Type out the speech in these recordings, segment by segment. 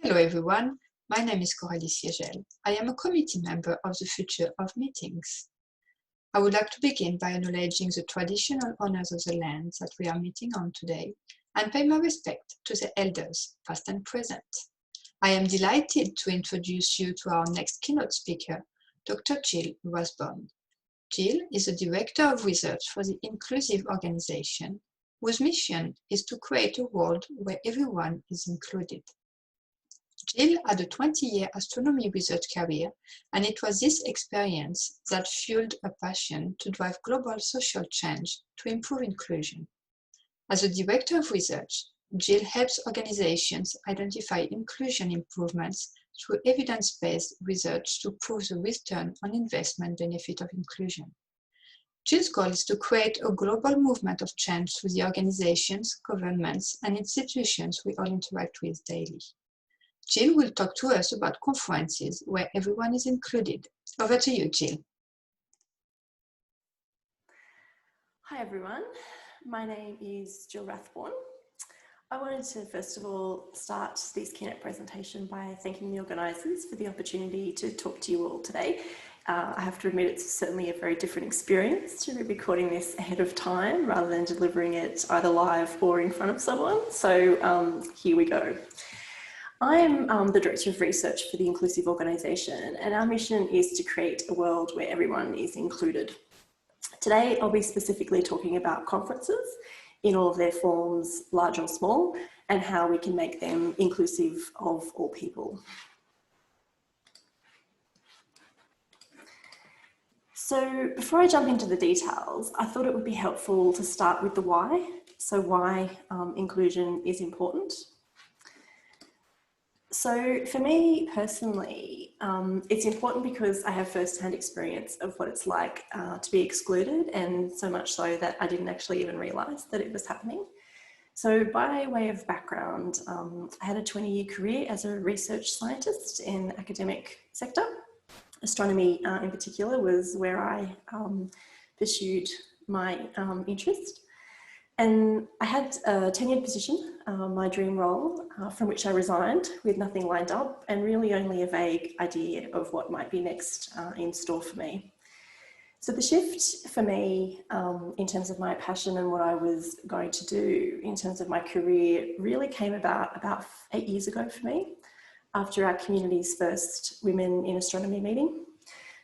Hello everyone, my name is Coralie Siegel. I am a committee member of the Future of Meetings. I would like to begin by acknowledging the traditional owners of the land that we are meeting on today and pay my respect to the elders, past and present. I am delighted to introduce you to our next keynote speaker, Dr. Jill Rathborne. Jill is the Director of Research for the Inclusive Organization, whose mission is to create a world where everyone is included. Jill had a 20-year astronomy research career, and it was this experience that fueled a passion to drive global social change to improve inclusion. As a director of research, Jill helps organizations identify inclusion improvements through evidence-based research to prove the return on investment benefit of inclusion. Jill's goal is to create a global movement of change through the organizations, governments, and institutions we all interact with daily. Jill will talk to us about conferences where everyone is included. Over to you, Jill. Hi everyone, my name is Jill Rathborne. I wanted to first of all start this keynote presentation by thanking the organisers for the opportunity to talk to you all today. I have to admit it's certainly a very different experience to be recording this ahead of time rather than delivering it either live or in front of someone. So here we go. I'm the Director of Research for the Inclusive Organisation, and our mission is to create a world where everyone is included. Today, I'll be specifically talking about conferences in all of their forms, large or small, and how we can make them inclusive of all people. So before I jump into the details, I thought it would be helpful to start with the why. So why inclusion is important. So for me personally, it's important because I have first-hand experience of what it's like to be excluded, and so much so that I didn't actually even realise that it was happening. So by way of background, I had a 20-year career as a research scientist in the academic sector. Astronomy in particular was where I pursued my interest. And I had a tenured position, my dream role, from which I resigned with nothing lined up and really only a vague idea of what might be next in store for me. So the shift for me in terms of my passion and what I was going to do in terms of my career really came about 8 years ago for me, after our community's first Women in Astronomy meeting.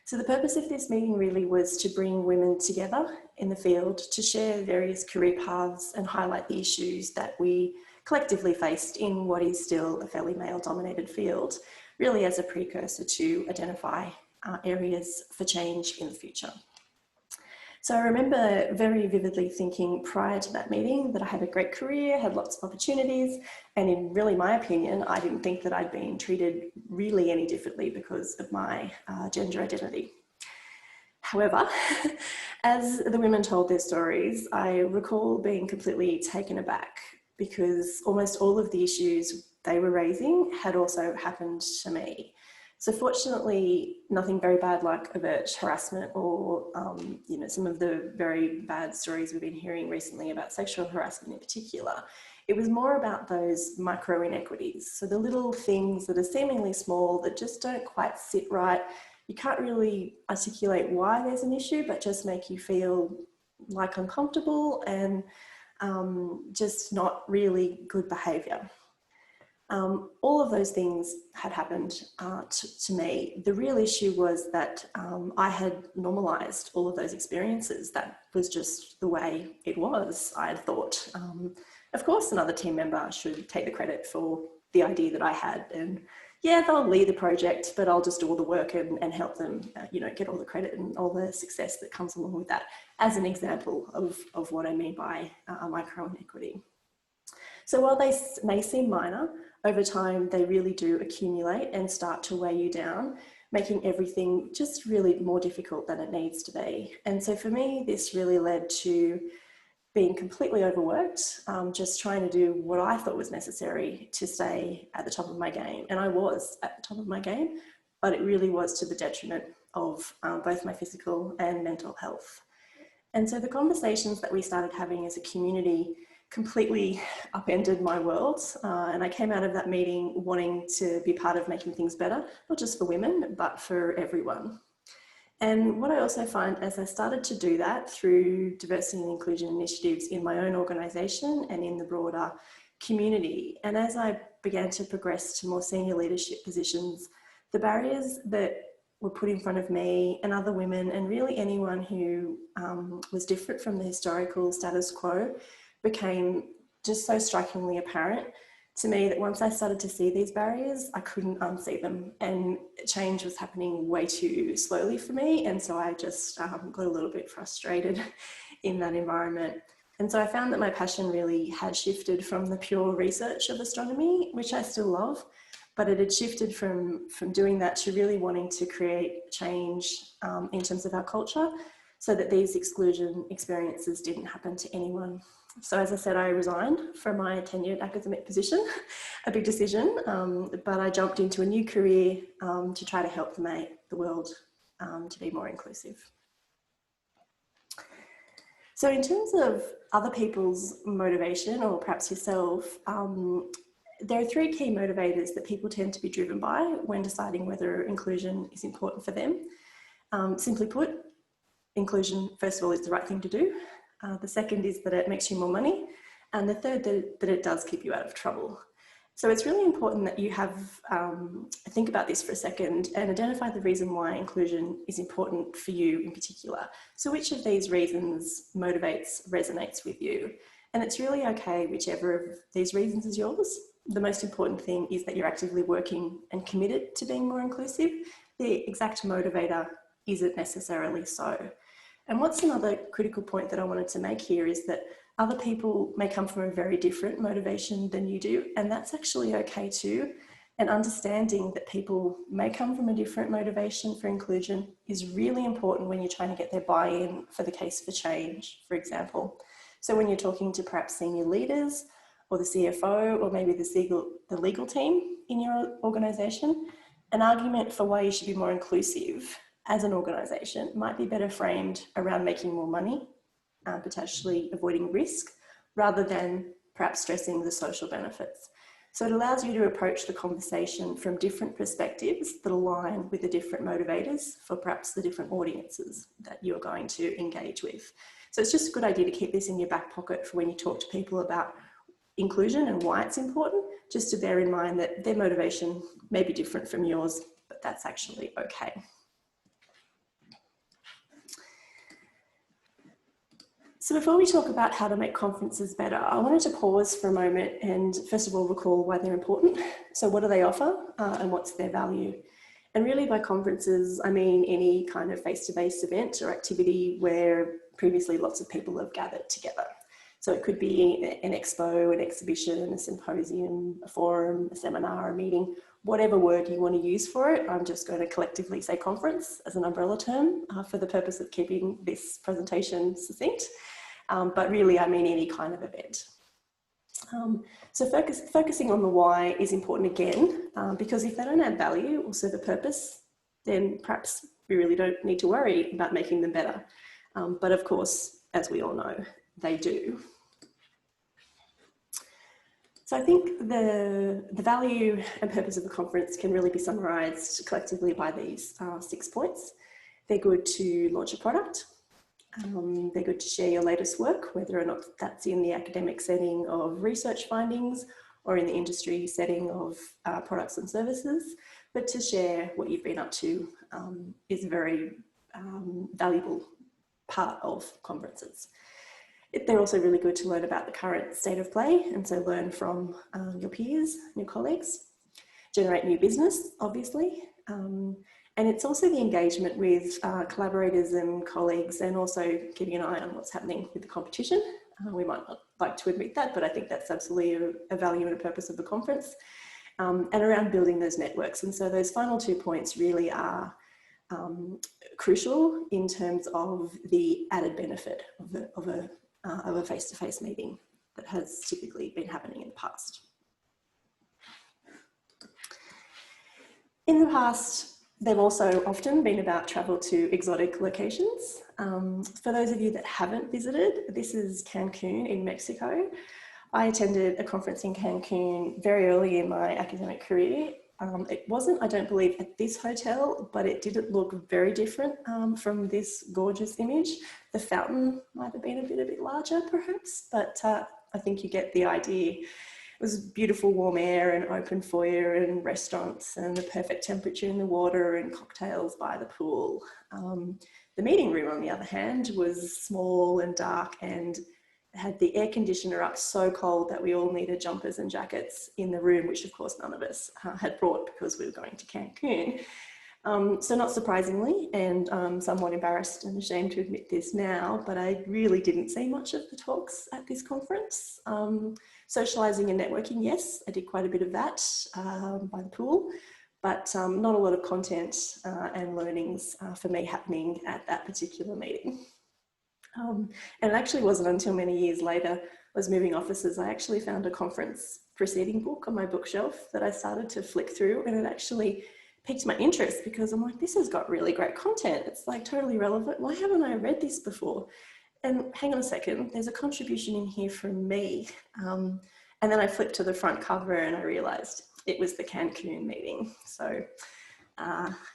So the purpose of this meeting really was to bring women together in the field to share various career paths and highlight the issues that we collectively faced in what is still a fairly male-dominated field, really as a precursor to identify areas for change in the future. So I remember very vividly thinking prior to that meeting that I had a great career, had lots of opportunities, and in really my opinion, I didn't think that I'd been treated really any differently because of my gender identity. However, as the women told their stories, I recall being completely taken aback because almost all of the issues they were raising had also happened to me. So fortunately, nothing very bad like overt harassment or some of the very bad stories we've been hearing recently about sexual harassment in particular. It was more about those micro inequities. So the little things that are seemingly small that just don't quite sit right. You can't really articulate why there's an issue, but just make you feel like uncomfortable and just not really good behaviour. All of those things had happened to me. The real issue was that I had normalised all of those experiences. That was just the way it was. I had thought, of course, another team member should take the credit for the idea that I had, and yeah, they'll lead the project, but I'll just do all the work and help them, get all the credit and all the success that comes along with that, as an example of what I mean by micro inequity. So while they may seem minor, over time they really do accumulate and start to weigh you down, making everything just really more difficult than it needs to be. And so for me, this really led to being completely overworked, just trying to do what I thought was necessary to stay at the top of my game. And I was at the top of my game, but it really was to the detriment of both my physical and mental health. And so the conversations that we started having as a community completely upended my world. And I came out of that meeting wanting to be part of making things better, not just for women, but for everyone. And what I also find as I started to do that through diversity and inclusion initiatives in my own organisation and in the broader community, and as I began to progress to more senior leadership positions, the barriers that were put in front of me and other women, and really anyone who was different from the historical status quo, became just so strikingly apparent to me that once I started to see these barriers, I couldn't unsee them, and change was happening way too slowly for me. And so I just got a little bit frustrated in that environment. And so I found that my passion really had shifted from the pure research of astronomy, which I still love, but it had shifted from doing that to really wanting to create change in terms of our culture so that these exclusion experiences didn't happen to anyone. So as I said, I resigned from my tenured academic position, a big decision, but I jumped into a new career to try to help the world to be more inclusive. So in terms of other people's motivation, or perhaps yourself, there are three key motivators that people tend to be driven by when deciding whether inclusion is important for them. Simply put, inclusion, first of all, is the right thing to do. The second is that it makes you more money. And the third, that it does keep you out of trouble. So it's really important that you think about this for a second and identify the reason why inclusion is important for you in particular. So which of these reasons resonates with you? And it's really okay, whichever of these reasons is yours. The most important thing is that you're actively working and committed to being more inclusive. The exact motivator isn't necessarily so. And what's another critical point that I wanted to make here is that other people may come from a very different motivation than you do, and that's actually okay too. And understanding that people may come from a different motivation for inclusion is really important when you're trying to get their buy-in for the case for change, for example. So when you're talking to perhaps senior leaders or the CFO or maybe the legal team in your organisation, an argument for why you should be more inclusive as an organisation might be better framed around making more money, potentially avoiding risk, rather than perhaps stressing the social benefits. So it allows you to approach the conversation from different perspectives that align with the different motivators for perhaps the different audiences that you're going to engage with. So it's just a good idea to keep this in your back pocket for when you talk to people about inclusion and why it's important, just to bear in mind that their motivation may be different from yours, but that's actually okay. So before we talk about how to make conferences better, I wanted to pause for a moment and first of all recall why they're important. So what do they offer and what's their value? And really by conferences, I mean any kind of face-to-face event or activity where previously lots of people have gathered together. So it could be an expo, an exhibition, a symposium, a forum, a seminar, a meeting, whatever word you want to use for it. I'm just going to collectively say conference as an umbrella term for the purpose of keeping this presentation succinct. But really, I mean any kind of event. So focusing on the why is important again, because if they don't add value or serve a purpose, then perhaps we really don't need to worry about making them better. But of course, as we all know, they do. So I think the value and purpose of the conference can really be summarised collectively by these 6 points. They're good to launch a product. They're good to share your latest work, whether or not that's in the academic setting of research findings or in the industry setting of products and services. But to share what you've been up to is a very valuable part of conferences. They're also really good to learn about the current state of play, and so learn from your peers, your colleagues, generate new business, obviously. And it's also the engagement with collaborators and colleagues, and also keeping an eye on what's happening with the competition. We might not like to admit that, but I think that's absolutely a value and a purpose of the conference, and around building those networks. And so those final 2 points really are crucial in terms of the added benefit of a face-to-face meeting that has typically been happening in the past. In the past, they've also often been about travel to exotic locations. For those of you that haven't visited, this is Cancun in Mexico. I attended a conference in Cancun very early in my academic career. It wasn't, I don't believe, at this hotel, but it didn't look very different from this gorgeous image. The fountain might have been a bit larger perhaps, but I think you get the idea. It was beautiful warm air and open foyer and restaurants and the perfect temperature in the water and cocktails by the pool. The meeting room, on the other hand, was small and dark and had the air conditioner up so cold that we all needed jumpers and jackets in the room, which of course none of us had brought because we were going to Cancun. So not surprisingly, and I'm somewhat embarrassed and ashamed to admit this now, but I really didn't see much of the talks at this conference. Socialising and networking, yes, I did quite a bit of that by the pool, but not a lot of content and learnings for me happening at that particular meeting. And it actually wasn't until many years later, I was moving offices, I actually found a conference proceeding book on my bookshelf that I started to flick through, and it actually piqued my interest because I'm like, this has got really great content. It's like totally relevant. Why haven't I read this before? And hang on a second, there's a contribution in here from me. And then I flipped to the front cover and I realized it was the Cancun meeting. So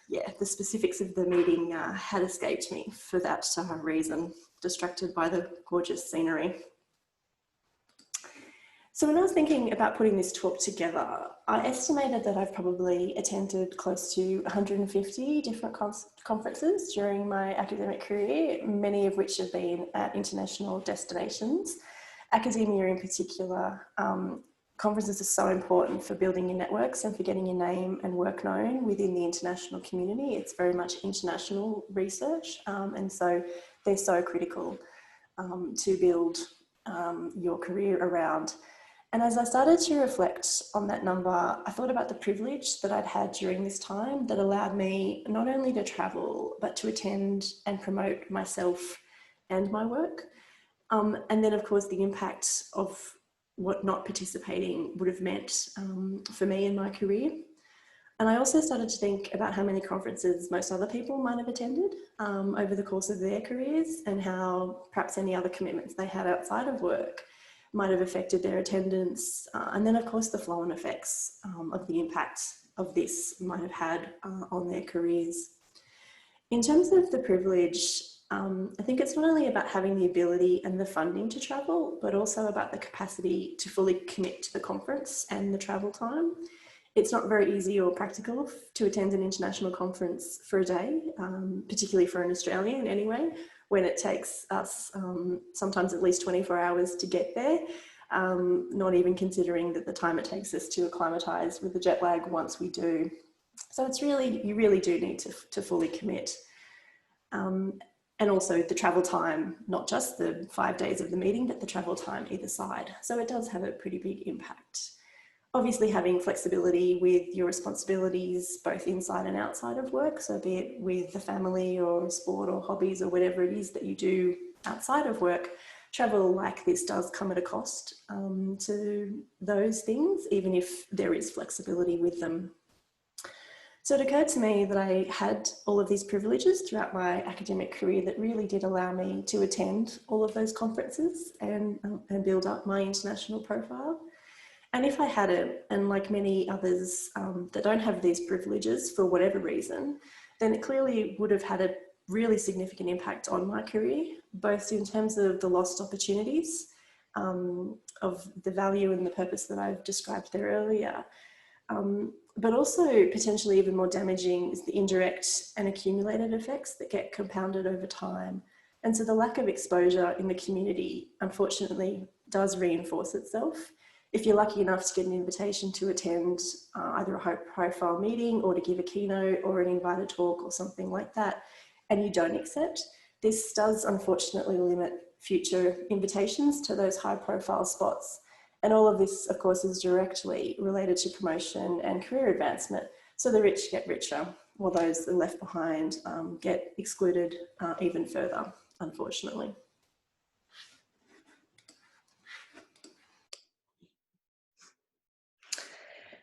yeah, the specifics of the meeting had escaped me for that reason, distracted by the gorgeous scenery. So when I was thinking about putting this talk together, I estimated that I've probably attended close to 150 different conferences during my academic career, many of which have been at international destinations. Academia in particular, conferences are so important for building your networks and for getting your name and work known within the international community. It's very much international research, and so they're so critical to build your career around. And as I started to reflect on that number, I thought about the privilege that I'd had during this time that allowed me not only to travel, but to attend and promote myself and my work. And then of course the impact of what not participating would have meant for me in my career. And I also started to think about how many conferences most other people might have attended over the course of their careers, and how perhaps any other commitments they had outside of work might have affected their attendance. And then of course the flow-on effects of the impact of this might have had on their careers. In terms of the privilege, I think it's not only about having the ability and the funding to travel, but also about the capacity to fully commit to the conference and the travel time. It's not very easy or practical to attend an international conference for a day, particularly for an Australian anyway, when it takes us sometimes at least 24 hours to get there, not even considering that the time it takes us to acclimatise with the jet lag once we do. So it's really, you really do need to fully commit. And also the travel time, not just the 5 days of the meeting, but the travel time either side. So it does have a pretty big impact. Obviously having flexibility with your responsibilities, both inside and outside of work. So be it with the family or sport or hobbies or whatever it is that you do outside of work, travel like this does come at a cost to those things, even if there is flexibility with them. So it occurred to me that I had all of these privileges throughout my academic career that really did allow me to attend all of those conferences and build up my international profile. And if I hadn't, and like many others that don't have these privileges for whatever reason, then it clearly would have had a really significant impact on my career, both in terms of the lost opportunities, of the value and the purpose that I've described there earlier, but also potentially even more damaging is the indirect and accumulated effects that get compounded over time. And so the lack of exposure in the community, unfortunately, does reinforce itself. If you're lucky enough to get an invitation to attend either a high-profile meeting or to give a keynote or an invited talk or something like that, and you don't accept, this does unfortunately limit future invitations to those high-profile spots. And all of this, of course, is directly related to promotion and career advancement. So the rich get richer, while those that are left behind get excluded even further, unfortunately.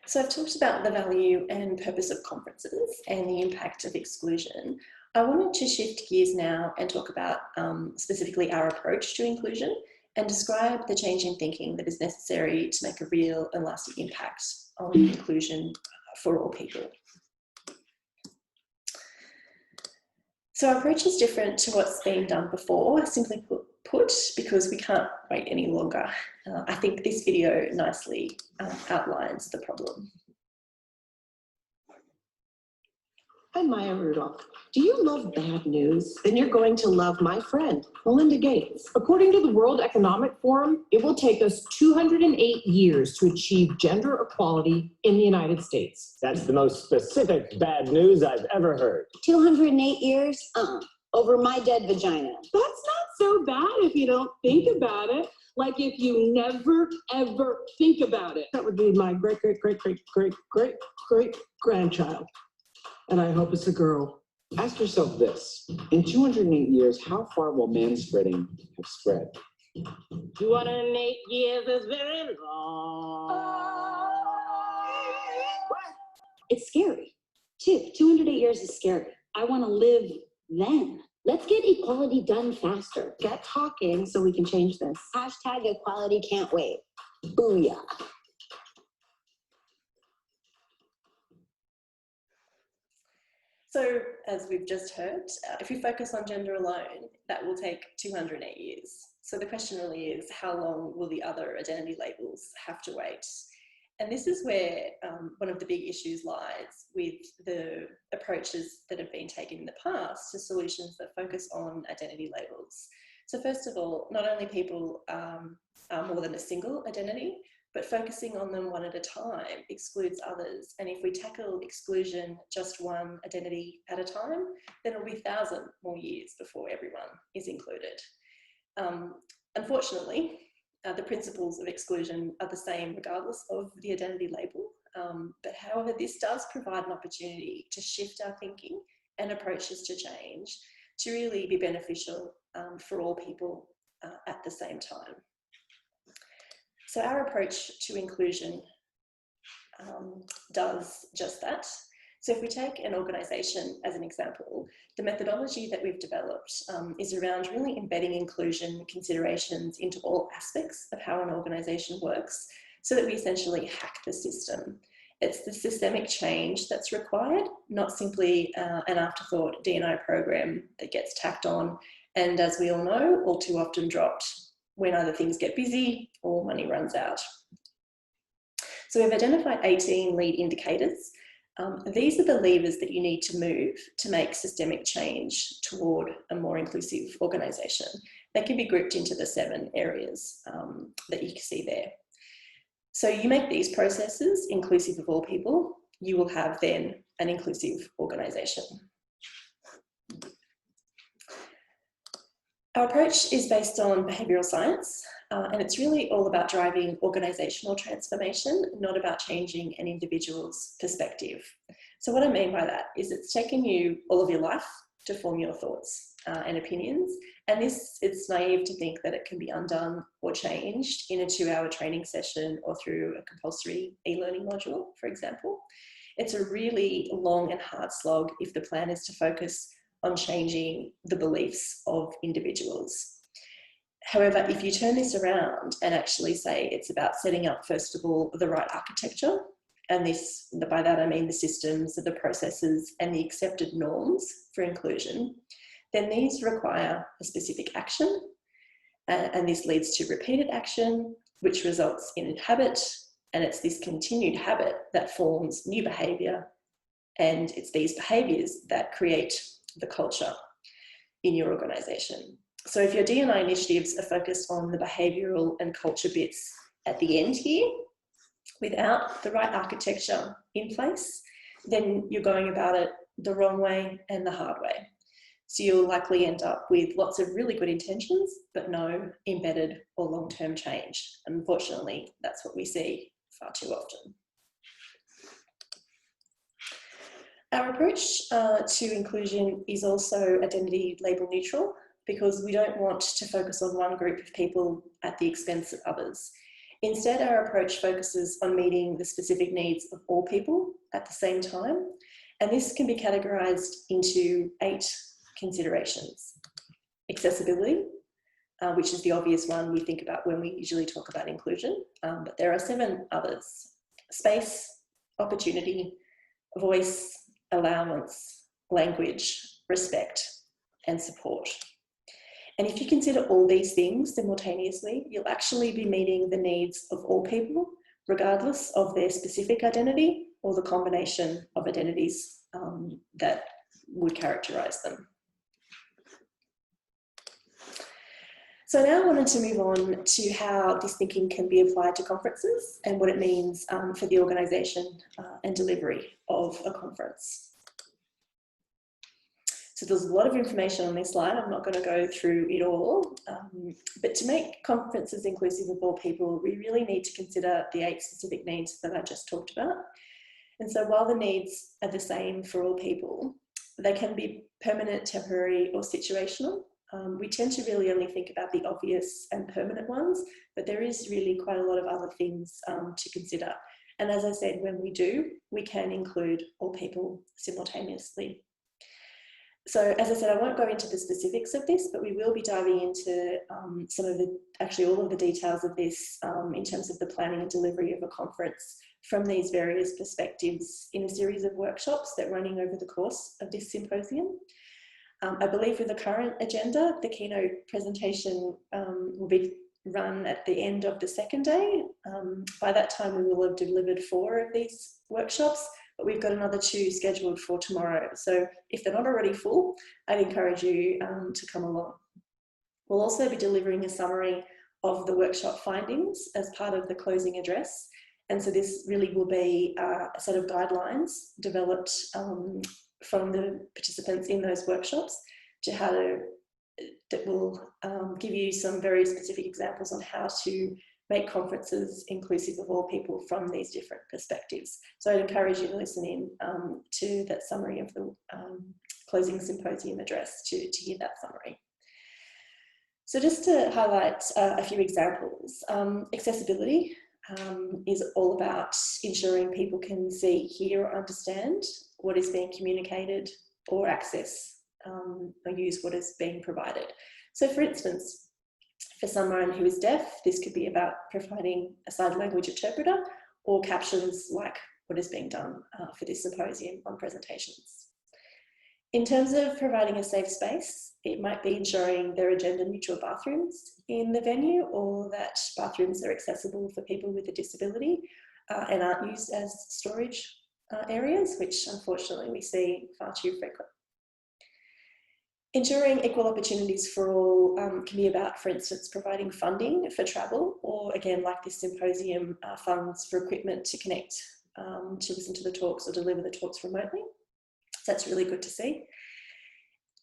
So I've talked about the value and purpose of conferences and the impact of exclusion. I wanted to shift gears now and talk about specifically our approach to inclusion and describe the change in thinking that is necessary to make a real and lasting impact on inclusion for all people. So our approach is different to what's been done before, simply put, because we can't wait any longer. I think this video nicely outlines the problem. I'm Maya Rudolph. Do you love bad news? Then you're going to love my friend, Melinda Gates. According to the World Economic Forum, it will take us 208 years to achieve gender equality in the United States. That's the most specific bad news I've ever heard. 208 years? Over my dead vagina. That's not so bad if you don't think about it. Like if you never, ever think about it. That would be my great-great-great-great-great-grandchild. And I hope it's a girl. Ask yourself this. In 208 years, how far will manspreading have spread? 208 years is very long. It's scary, too. 208 years is scary. I want to live then. Let's get equality done faster. Get talking so we can change this. Hashtag equality can't wait. Booyah. So, as we've just heard, if we focus on gender alone, that will take 208 years. So the question really is, how long will the other identity labels have to wait? And this is where one of the big issues lies with the approaches that have been taken in the past to solutions that focus on identity labels. So first of all, not only people are more than a single identity, but focusing on them one at a time excludes others. And if we tackle exclusion just one identity at a time, then it'll be 1,000 more years before everyone is included. Unfortunately, the principles of exclusion are the same regardless of the identity label. But however, this does provide an opportunity to shift our thinking and approaches to change to really be beneficial for all people at the same time. So our approach to inclusion does just that. So if we take an organisation as an example, the methodology that we've developed is around really embedding inclusion considerations into all aspects of how an organisation works so that we essentially hack the system. It's the systemic change that's required, not simply an afterthought D&I program that gets tacked on and, as we all know, all too often dropped when either things get busy or money runs out. So we've identified 18 lead indicators. These are the levers that you need to move to make systemic change toward a more inclusive organisation. They can be grouped into the 7 areas that you can see there. So you make these processes inclusive of all people, you will have then an inclusive organisation. Our approach is based on behavioural science, and it's really all about driving organisational transformation, not about changing an individual's perspective. So what I mean by that is it's taken you all of your life to form your thoughts and opinions, and it's naive to think that it can be undone or changed in a 2-hour training session or through a compulsory e-learning module, for example. It's a really long and hard slog if the plan is to focus on changing the beliefs of individuals. However, if you turn this around and actually say it's about setting up, first of all, the right architecture, and by that I mean the systems, the processes, and the accepted norms for inclusion, then these require a specific action, and this leads to repeated action, which results in habit, and it's this continued habit that forms new behaviour, and it's these behaviours that create the culture in your organisation. So if your D&I initiatives are focused on the behavioural and culture bits at the end here, without the right architecture in place, then you're going about it the wrong way and the hard way. So you'll likely end up with lots of really good intentions, but no embedded or long-term change. Unfortunately, that's what we see far too often. Our approach to inclusion is also identity label neutral, because we don't want to focus on one group of people at the expense of others. Instead, our approach focuses on meeting the specific needs of all people at the same time, and this can be categorised into 8 considerations: accessibility, which is the obvious one we think about when we usually talk about inclusion, but there are 7 others: space, opportunity, voice, allowance, language, respect, and support. And if you consider all these things simultaneously, you'll actually be meeting the needs of all people, regardless of their specific identity or the combination of identities that would characterise them. So now I wanted to move on to how this thinking can be applied to conferences and what it means for the organisation and delivery of a conference. So there's a lot of information on this slide. I'm not going to go through it all, but to make conferences inclusive of all people, we really need to consider the 8 specific needs that I just talked about. And so while the needs are the same for all people, they can be permanent, temporary, or situational. We tend to really only think about the obvious and permanent ones, but there is really quite a lot of other things to consider. And as I said, when we do, we can include all people simultaneously. So as I said, I won't go into the specifics of this, but we will be diving into some of the, actually all of the details of this in terms of the planning and delivery of a conference from these various perspectives in a series of workshops that are running over the course of this symposium. I believe with the current agenda, the keynote presentation will be run at the end of the 2nd day. By that time, we will have delivered 4 of these workshops, but we've got another 2 scheduled for tomorrow. So if they're not already full, I'd encourage you to come along. We'll also be delivering a summary of the workshop findings as part of the closing address. And so this really will be a set of guidelines developed from the participants in those workshops to how to, that will give you some very specific examples on how to make conferences inclusive of all people from these different perspectives. So I'd encourage you to listen in to that summary of the closing symposium address to hear that summary. So just to highlight a few examples, accessibility is all about ensuring people can see, hear, or understand what is being communicated or access or use what is being provided. So for instance, for someone who is deaf, this could be about providing a sign language interpreter or captions like what is being done for this symposium on presentations. In terms of providing a safe space, it might be ensuring there are gender neutral bathrooms in the venue, or that bathrooms are accessible for people with a disability and aren't used as storage areas, which unfortunately we see far too frequent. Ensuring equal opportunities for all can be about, for instance, providing funding for travel, or again, like this symposium, funds for equipment to connect to listen to the talks or deliver the talks remotely. So that's really good to see.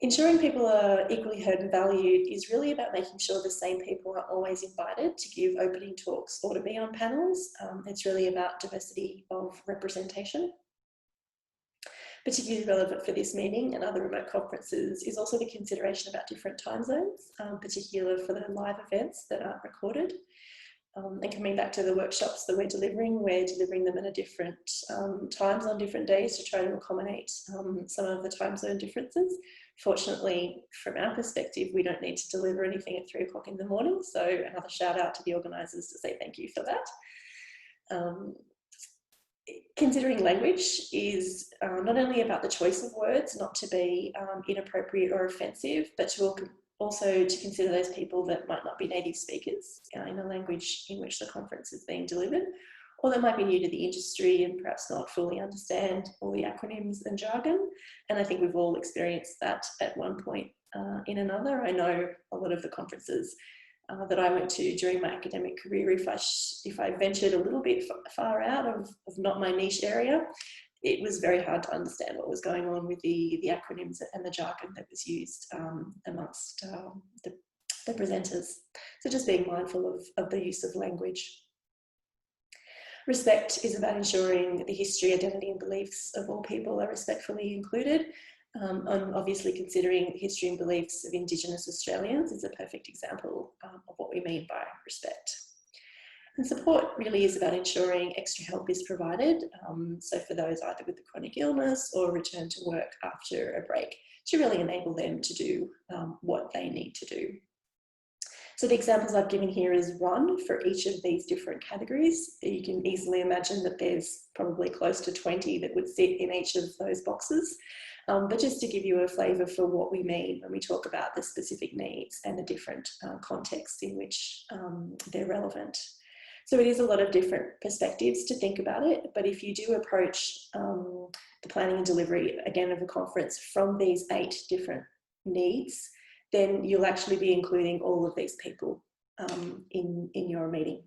Ensuring people are equally heard and valued is really about making sure the same people are always invited to give opening talks or to be on panels. It's really about diversity of representation. Particularly relevant for this meeting and other remote conferences is also the consideration about different time zones, particularly for the live events that aren't recorded. And coming back to the workshops that we're delivering them at a different times on different days to try to accommodate some of the time zone differences. Fortunately, from our perspective, we don't need to deliver anything at 3 o'clock in the morning. So another shout out to the organisers to say thank you for that. Considering language is not only about the choice of words, not to be inappropriate or offensive, but to also to consider those people that might not be native speakers in a language in which the conference is being delivered, or that might be new to the industry and perhaps not fully understand all the acronyms and jargon. And I think we've all experienced that at one point in another. I know a lot of the conferences that I went to during my academic career, if I ventured a little bit far out of not my niche area, it was very hard to understand what was going on with the acronyms and the jargon that was used amongst the presenters. So just being mindful of the use of language. Respect is about ensuring the history, identity and beliefs of all people are respectfully included. And obviously considering the history and beliefs of Indigenous Australians is a perfect example of what we mean by respect. And support really is about ensuring extra help is provided, so for those either with a chronic illness or return to work after a break, to really enable them to do what they need to do. So the examples I've given here is one for each of these different categories. You can easily imagine that there's probably close to 20 that would sit in each of those boxes. But just to give you a flavour for what we mean when we talk about the specific needs and the different contexts in which they're relevant. So it is a lot of different perspectives to think about it, but if you do approach the planning and delivery, again, of a conference from these 8 different needs, then you'll actually be including all of these people in your meeting.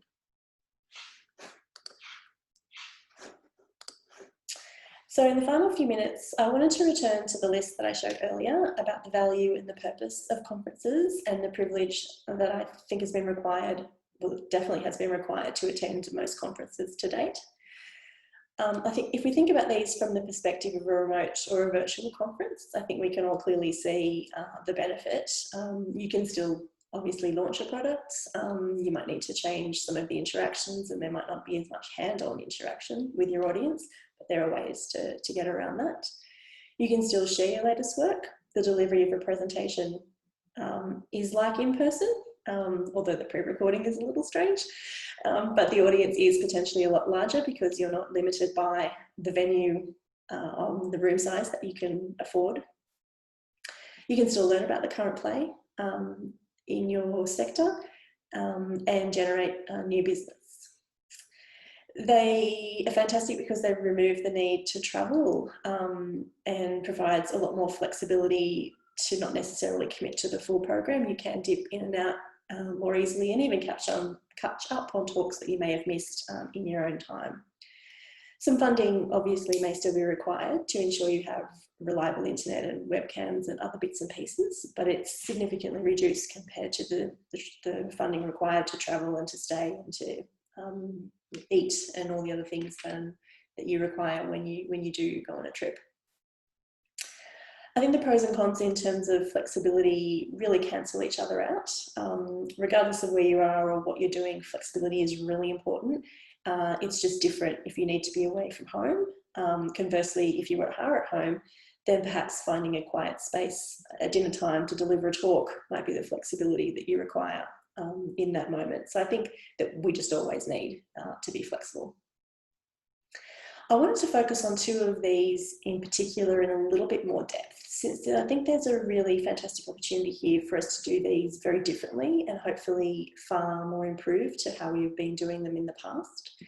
So in the final few minutes, I wanted to return to the list that I showed earlier about the value and the purpose of conferences and the privilege that I think has been required, well, it definitely has been required to attend most conferences to date. I think if we think about these from the perspective of a remote or a virtual conference, I think we can all clearly see the benefit. You can still obviously launch a product. You might need to change some of the interactions and there might not be as much hand-on interaction with your audience, but there are ways to get around that. You can still share your latest work. The delivery of a presentation is like in person, although the pre-recording is a little strange, but the audience is potentially a lot larger because you're not limited by the venue on the room size that you can afford. You can still learn about the current play in your sector and generate new business. They are fantastic because they remove the need to travel and provides a lot more flexibility to not necessarily commit to the full program. You can dip in and out more easily and even catch up on talks that you may have missed in your own time. Some funding obviously may still be required to ensure you have reliable internet and webcams and other bits and pieces, but it's significantly reduced compared to the funding required to travel and to stay and to eat and all the other things that you require when you do go on a trip. I think the pros and cons in terms of flexibility really cancel each other out. Regardless of where you are or what you're doing, flexibility is really important. It's just different if you need to be away from home. Conversely, if you are at home, then perhaps finding a quiet space at dinner time to deliver a talk might be the flexibility that you require in that moment. So I think that we just always need to be flexible. I wanted to focus on 2 of these in particular in a little bit more depth, since I think there's a really fantastic opportunity here for us to do these very differently and hopefully far more improved to how we've been doing them in the past.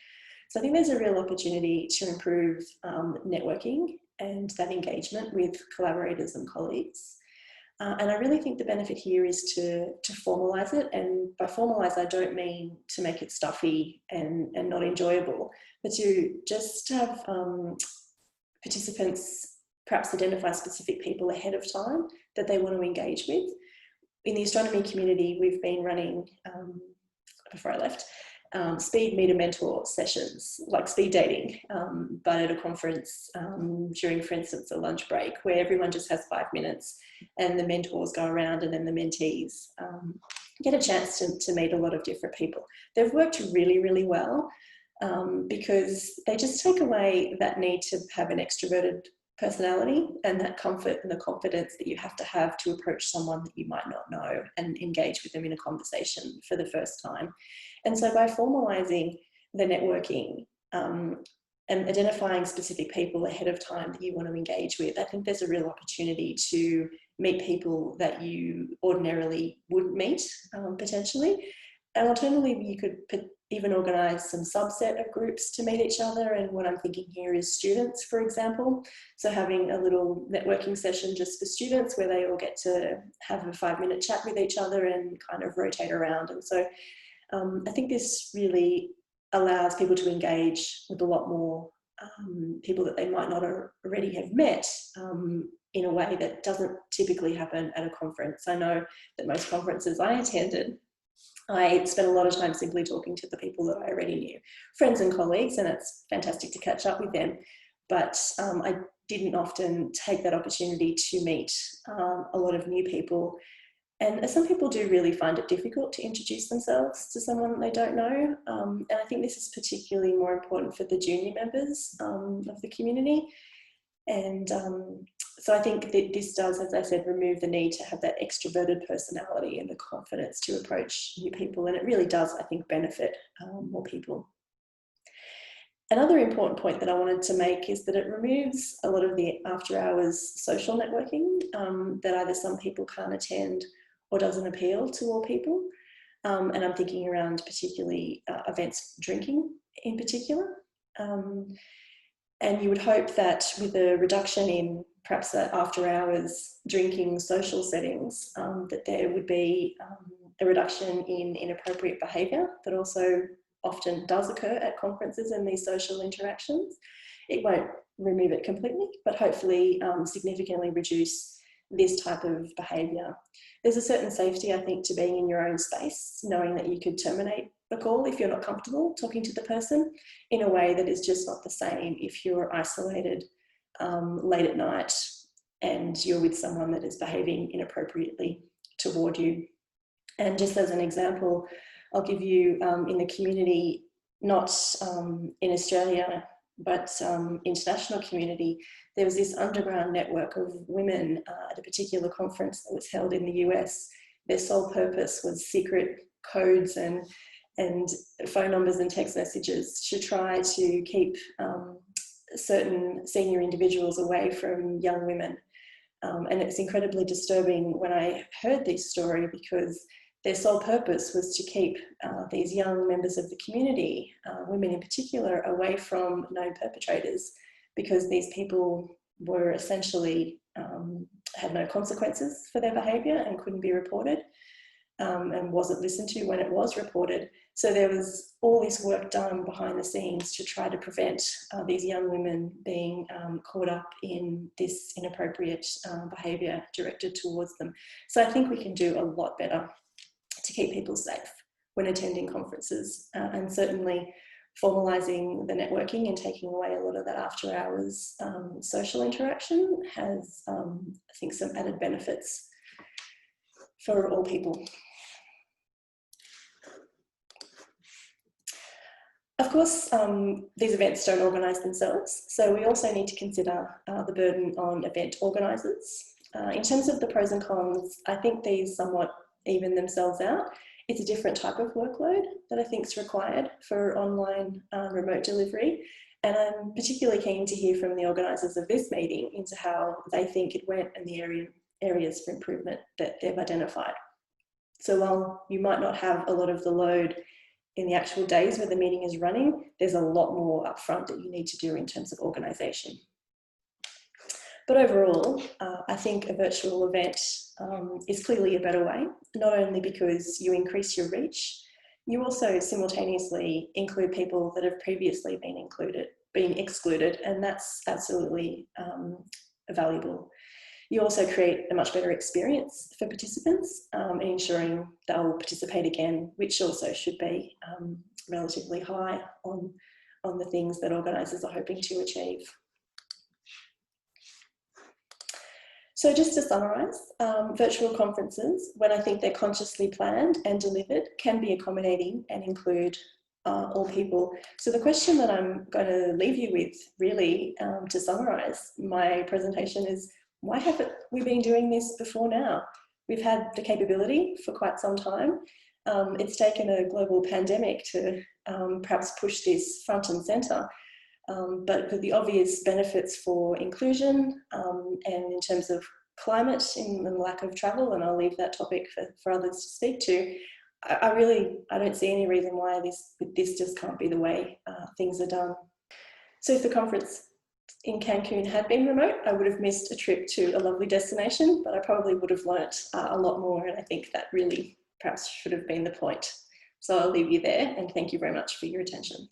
So I think there's a real opportunity to improve networking and that engagement with collaborators and colleagues. And I really think the benefit here is to formalise it. And by formalise, I don't mean to make it stuffy and not enjoyable, but to just have participants perhaps identify specific people ahead of time that they want to engage with. In the astronomy community, we've been running, before I left, speed meter mentor sessions, like speed dating, but at a conference during, for instance, a lunch break where everyone just has 5 minutes and the mentors go around and then the mentees get a chance to meet a lot of different people. They've worked really, really well because they just take away that need to have an extroverted personality and that comfort and the confidence that you have to approach someone that you might not know and engage with them in a conversation for the first time. And so by formalising the networking and identifying specific people ahead of time that you want to engage with, I think there's a real opportunity to meet people that you ordinarily wouldn't meet, potentially. And alternatively, you could even organise some subset of groups to meet each other. And what I'm thinking here is students, for example. So having a little networking session just for students where they all get to have a 5-minute chat with each other and kind of rotate around. And so I think this really allows people to engage with a lot more people that they might not already have met in a way that doesn't typically happen at a conference. I know that most conferences I attended, I spent a lot of time simply talking to the people that I already knew, friends and colleagues, and it's fantastic to catch up with them. But I didn't often take that opportunity to meet a lot of new people. And some people do really find it difficult to introduce themselves to someone they don't know. And I think this is particularly more important for the junior members of the community. And so I think that this does, as I said, remove the need to have that extroverted personality and the confidence to approach new people. And it really does, I think, benefit more people. Another important point that I wanted to make is that it removes a lot of the after hours social networking that either some people can't attend or doesn't appeal to all people. And I'm thinking around particularly events drinking in particular. And you would hope that with a reduction in perhaps after hours drinking social settings, that there would be a reduction in inappropriate behaviour that also often does occur at conferences and these social interactions. It won't remove it completely, but hopefully significantly reduce this type of behaviour. There's a certain safety, I think, to being in your own space, knowing that you could terminate a call if you're not comfortable talking to the person, in a way that is just not the same if you're isolated late at night and you're with someone that is behaving inappropriately toward you. And just as an example, I'll give you in the community, not in Australia, but international community, there was this underground network of women at a particular conference that was held in the US. Their sole purpose was secret codes and phone numbers and text messages to try to keep certain senior individuals away from young women. And it's incredibly disturbing when I heard this story, because their sole purpose was to keep these young members of the community, women in particular, away from known perpetrators, because these people were essentially had no consequences for their behaviour and couldn't be reported, and wasn't listened to when it was reported. So there was all this work done behind the scenes to try to prevent these young women being caught up in this inappropriate behaviour directed towards them. So I think we can do a lot better to keep people safe when attending conferences, and certainly formalising the networking and taking away a lot of that after hours social interaction has, I think, some added benefits for all people. Of course, these events don't organise themselves, so we also need to consider the burden on event organisers. In terms of the pros and cons, I think these somewhat even themselves out. It's a different type of workload that I think is required for online remote delivery. And I'm particularly keen to hear from the organisers of this meeting into how they think it went and the areas for improvement that they've identified. So while you might not have a lot of the load in the actual days where the meeting is running, there's a lot more upfront that you need to do in terms of organisation. But overall, I think a virtual event is clearly a better way, not only because you increase your reach, you also simultaneously include people that have previously been excluded, and that's absolutely valuable. You also create a much better experience for participants, ensuring they'll participate again, which also should be relatively high on the things that organisers are hoping to achieve. So just to summarise, virtual conferences, when I think they're consciously planned and delivered, can be accommodating and include all people. So the question that I'm going to leave you with, really, to summarise my presentation is, why haven't we been doing this before now? We've had the capability for quite some time. It's taken a global pandemic to perhaps push this front and centre. But with the obvious benefits for inclusion and in terms of climate and the lack of travel, and I'll leave that topic for others to speak to, I don't see any reason why this just can't be the way things are done. So if the conference in Cancun had been remote, I would have missed a trip to a lovely destination, but I probably would have learnt a lot more, and I think that really perhaps should have been the point. So I'll leave you there, and thank you very much for your attention.